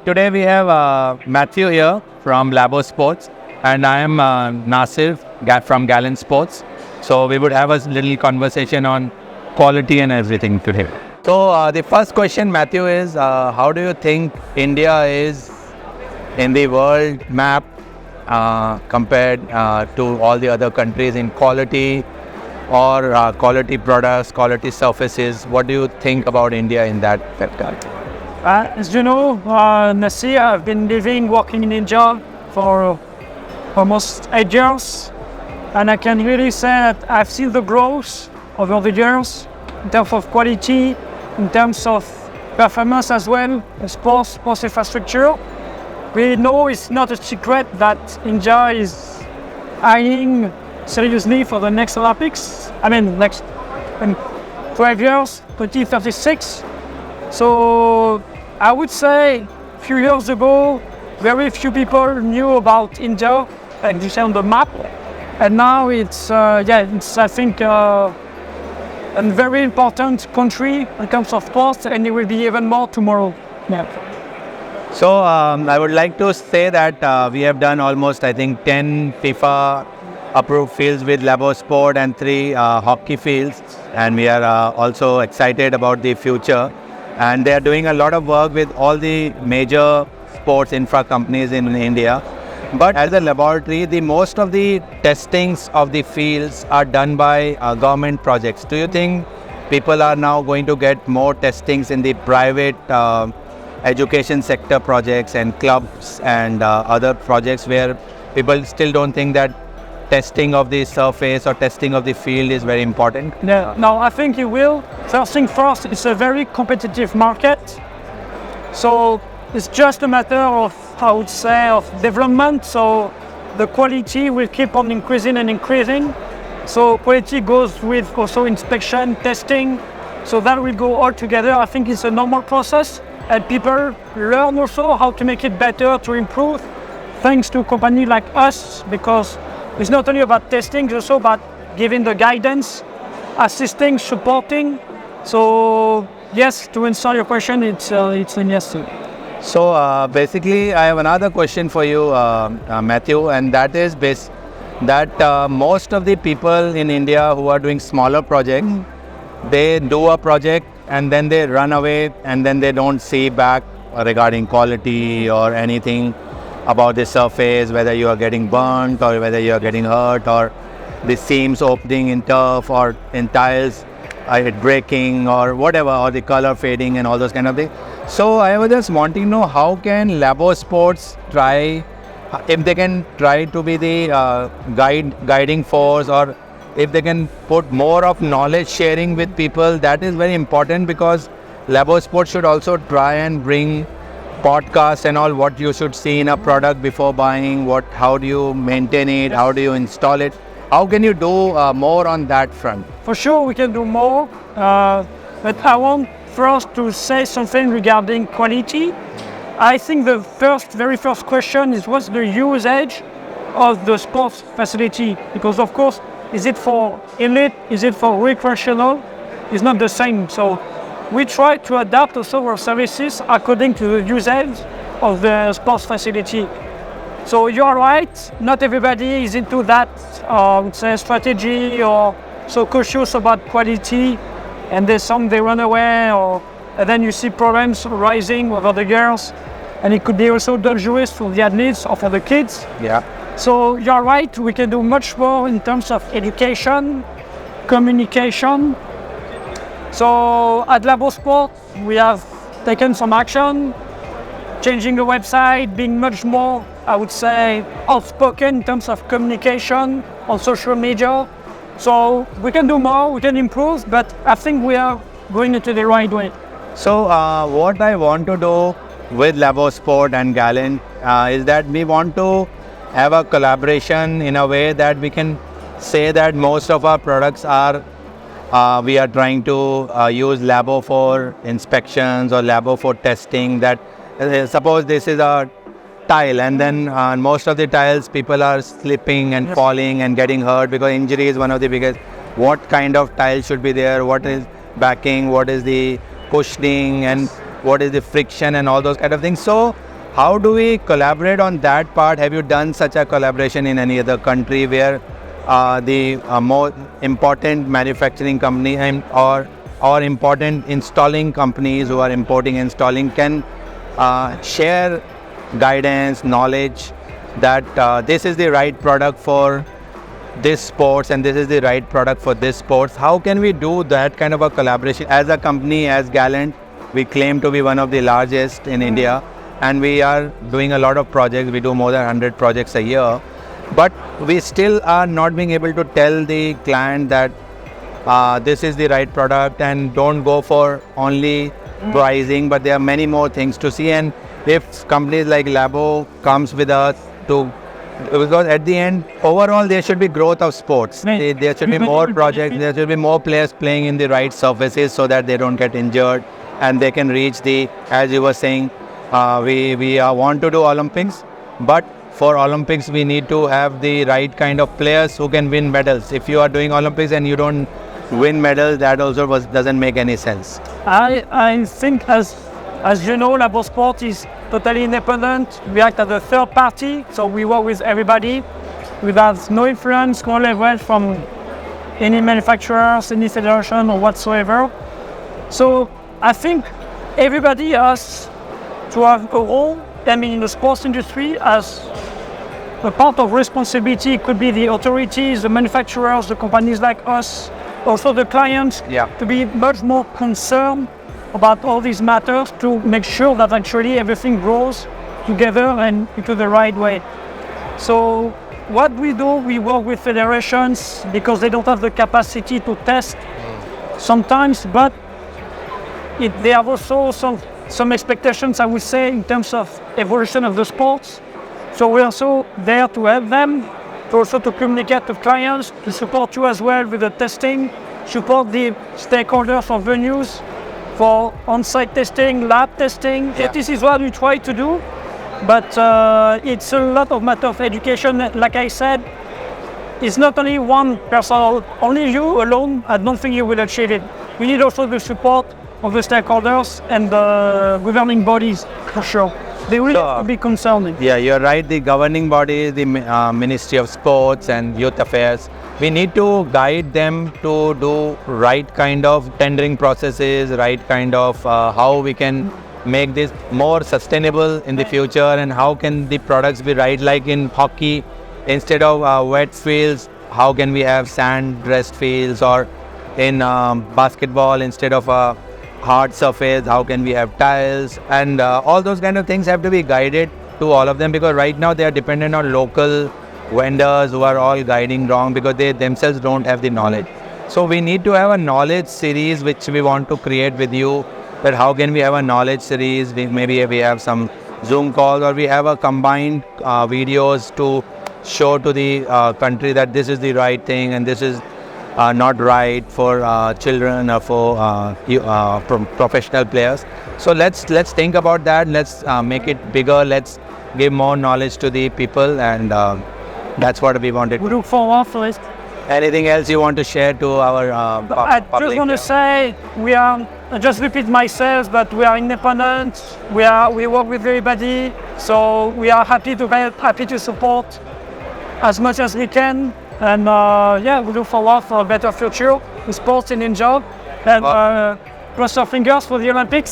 today we have Matthew here from Labo Sports, and I am Nasir from Gallant Sports. So we would have a little conversation on quality and everything today. So the first question, Matthew, is how do you think India is in the world map compared to all the other countries in quality or quality products, quality surfaces? What do you think about India in that regard? As you know, Nasir, I've been working in India for almost 8 years, and I can really say that I've seen the growth over the years in terms of quality, in terms of performance as well, sports infrastructure. We know it's not a secret that India is eyeing seriously for the next Olympics. Next 12 years, 2036. So I would say a few years ago, very few people knew about India, like you say, on the map. And now it's I think, a very important country in terms of sports, and it will be even more tomorrow. Yeah. So I would like to say that we have done almost, I think, 10 FIFA approved fields with Labo Sport and 3 hockey fields, and we are also excited about the future. And they are doing a lot of work with all the major sports infra companies in India. But as a laboratory, the most of the testings of the fields are done by government projects. Do you think people are now going to get more testings in the private education sector projects and clubs and other projects where people still don't think that testing of the surface or testing of the field is very important? No, I think it will. First thing first, it's a very competitive market. So it's just a matter of, I would say, of development. So the quality will keep on increasing and increasing. So quality goes with also inspection, testing. So that will go all together. I think it's a normal process, and people learn also how to make it better, to improve, thanks to a company like us, because it's not only about testing, it's also about giving the guidance, assisting, supporting. So yes, to answer your question, it's a yes. So basically, I have another question for you, Matthew, and that is that most of the people in India who are doing smaller projects, they do a project and then they run away, and then they don't see back regarding quality or anything about the surface, whether you are getting burnt or whether you are getting hurt, or the seams opening in turf or in tiles, it breaking or whatever, or the color fading and all those kind of things. So I was just wanting to know, how can Labo Sports try, if they can try to be the guiding force, or if they can put more of knowledge sharing with people. That is very important, because Labo Sports should also try and bring podcasts and all, what you should see in a product before buying, how do you maintain it, how do you install it, how can you do more on that front? For sure we can do more, but I want first to say something regarding quality. I think the very first question is, what's the usage of the sports facility? Because of course, is it for elite, is it for recreational? It's not the same. So we try to adapt also our services according to the usage of the sports facility. So you are right, not everybody is into that strategy or so cautious about quality, and there's some they run away, and then you see problems rising over the years, and it could be also dangerous for the athletes or for the kids. Yeah. So you're right, we can do much more in terms of education, communication. So at Labo Sport, we have taken some action, changing the website, being much more, I would say, outspoken in terms of communication on social media. So we can do more, we can improve, but I think we are going into the right way. So what I want to do with Labo Sport and Gallant is that we want to have a collaboration in a way that we can say that most of our products are we are trying to use Labo for inspections or Labo for testing. That suppose this is a tile, and then most of the tiles people are slipping and falling and getting hurt, because injury is one of the biggest. What kind of tile should be there? What is backing? What is the cushioning? And what is the friction and all those kind of things. So How do we collaborate on that part? Have you done such a collaboration in any other country where the more important manufacturing company or important installing companies who are importing and installing can share guidance, knowledge that this is the right product for this sports and this is the right product for this sports? How can we do that kind of a collaboration? As a company, as Gallant, we claim to be one of the largest in India, and we are doing a lot of projects. We do more than 100 projects a year, but we still are not being able to tell the client that this is the right product, and don't go for only pricing, but there are many more things to see. And if companies like Labo comes with us to, because at the end, overall there should be growth of sports. Right. There should be more projects, there should be more players playing in the right surfaces so that they don't get injured and they can reach the, as you were saying, we want to do Olympics, but for Olympics we need to have the right kind of players who can win medals. If you are doing Olympics and you don't win medals, that also doesn't make any sense. I think, as you know, Labo Sport is totally independent. We act as a third party, so we work with everybody. We have no influence, no leverage from any manufacturers, any federation or whatsoever. So I think everybody has to have a role. I mean, in the sports industry, as a part of responsibility, it could be the authorities, the manufacturers, the companies like us, also the clients, to be much more concerned about all these matters, to make sure that actually everything grows together and into the right way. So what we do, we work with federations because they don't have the capacity to test sometimes, but they have also some expectations, I would say, in terms of evolution of the sports. So we're also there to help them, to communicate with clients, to support you as well with the testing, support the stakeholders of venues for on-site testing, lab testing. This is what we try to do, but it's a lot of matter of education. Like I said, it's not only one person, only you alone, I don't think you will achieve it. We need also the support of the stakeholders and the governing bodies, for sure. They will have to be concerned. Yeah, you're right. The governing body, the Ministry of Sports and Youth Affairs, we need to guide them to do right kind of tendering processes, right kind of how we can make this more sustainable in the future, and how can the products be right. Like in hockey, instead of wet fields, how can we have sand-dressed fields? Or in basketball, instead of a hard surface, how can we have tiles? And all those kind of things have to be guided to all of them, because right now they are dependent on local vendors who are all guiding wrong because they themselves don't have the knowledge. So we need to have a knowledge series which we want to create with you, that how can we have a knowledge series. Maybe we have some Zoom calls, or we have a combined videos to show to the country that this is the right thing and this is not right for children or for professional players. So let's think about that. Let's make it bigger. Let's give more knowledge to the people, and that's what we wanted. We look forward to it. Anything else you want to share to our I public? just want to say, I just repeat myself, but we are independent. We work with everybody, so we are happy to support as much as we can. And we look forward for a better future with sports in India. And cross our fingers for the Olympics.